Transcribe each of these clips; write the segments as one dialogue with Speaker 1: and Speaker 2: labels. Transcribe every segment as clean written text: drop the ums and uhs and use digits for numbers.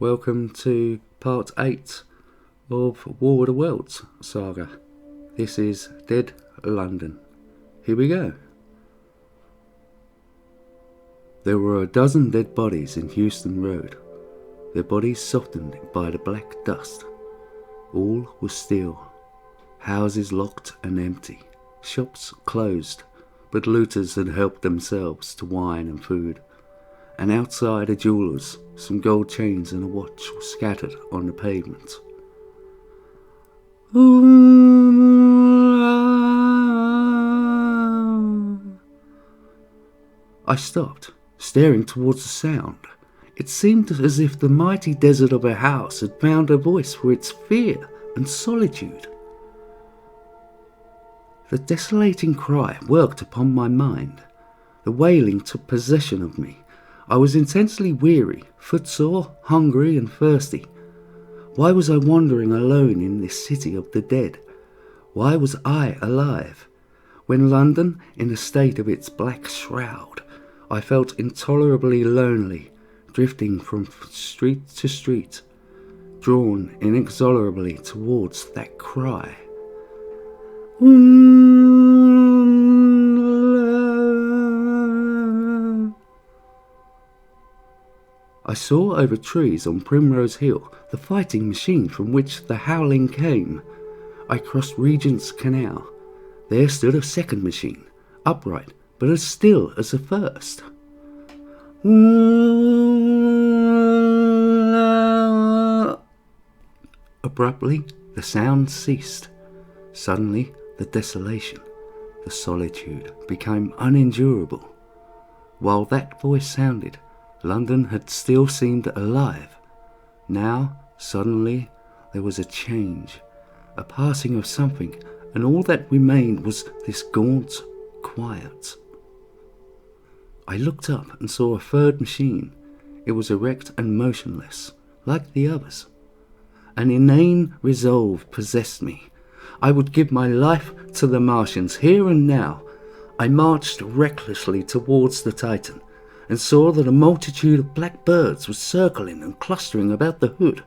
Speaker 1: Welcome to part 8 of War of the Worlds saga. This is Dead London. Here we go. There were a dozen dead bodies in Houston Road, their bodies softened by the black dust. All was still, houses locked and empty, shops closed, but looters had helped themselves to wine and food. And outside a jeweller's, some gold chains and a watch were scattered on the pavement. I stopped, staring towards the sound. It seemed as if the mighty desert of a house had found a voice for its fear and solitude. The desolating cry worked upon my mind. The wailing took possession of me. I was intensely weary, footsore, hungry and thirsty. Why was I wandering alone in this city of the dead? Why was I alive? When London, in a state of its black shroud, I felt intolerably lonely, drifting from street to street, drawn inexorably towards that cry. I saw over trees on Primrose Hill the fighting machine from which the howling came. I crossed Regent's Canal. There stood a second machine, upright but as still as the first. Abruptly, the sound ceased. Suddenly, the desolation, the solitude became unendurable. While that voice sounded, London had still seemed alive. Now, suddenly, there was a change, a passing of something, and all that remained was this gaunt quiet. I looked up and saw a third machine. It was erect and motionless, like the others. An inane resolve possessed me. I would give my life to the Martians here and now. I marched recklessly towards the Titan, and saw that a multitude of black birds was circling and clustering about the hood.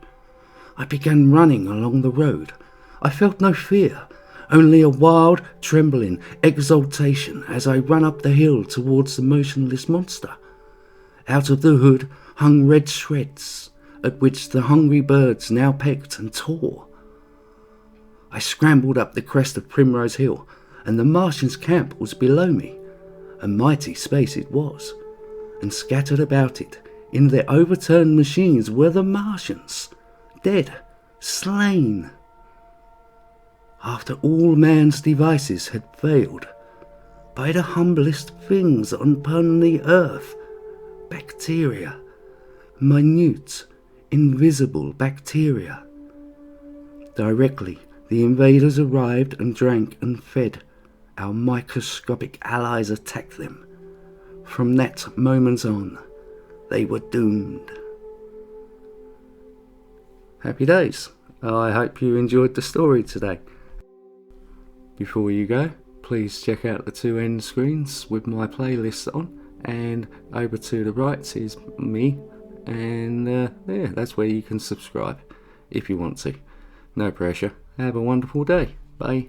Speaker 1: I began running along the road. I felt no fear, only a wild, trembling exultation as I ran up the hill towards the motionless monster. Out of the hood hung red shreds, at which the hungry birds now pecked and tore. I scrambled up the crest of Primrose Hill, and the Martians' camp was below me. A mighty space it was, and scattered about it, in their overturned machines, were the Martians, dead, slain. After all man's devices had failed, by the humblest things upon the earth, bacteria, minute, invisible bacteria. Directly the invaders arrived and drank and fed, our microscopic allies attacked them. From that moment on, they were doomed. Happy days. I hope you enjoyed the story today. Before you go, please check out the two end screens with my playlist on, and over to the right is me, and yeah, that's where you can subscribe if you want to. No pressure. Have a wonderful day. Bye.